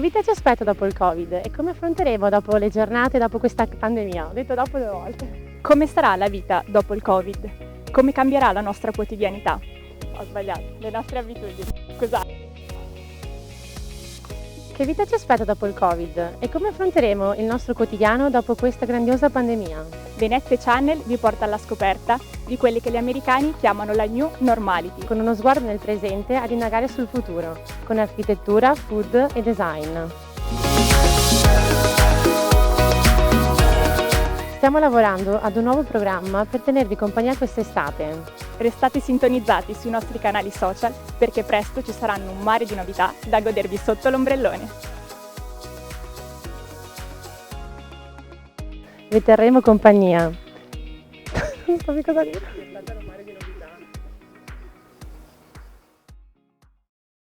vita ci aspetta dopo il Covid e come affronteremo dopo le giornate, dopo questa pandemia? Ho detto dopo 2 volte. Come sarà la vita dopo il Covid? Come cambierà la nostra quotidianità? Ho sbagliato. Le nostre abitudini. Scusate. Che vita ci aspetta dopo il Covid e come affronteremo il nostro quotidiano dopo questa grandiosa pandemia? Venezia Channel vi porta alla scoperta di quelli che gli americani chiamano la New Normality. Con uno sguardo nel presente ad indagare sul futuro, con architettura, food e design. Stiamo lavorando ad un nuovo programma per tenervi compagnia quest'estate. Restate sintonizzati sui nostri canali social perché presto ci saranno un mare di novità da godervi sotto l'ombrellone. Vi terremo compagnia. Non so più cosa dire.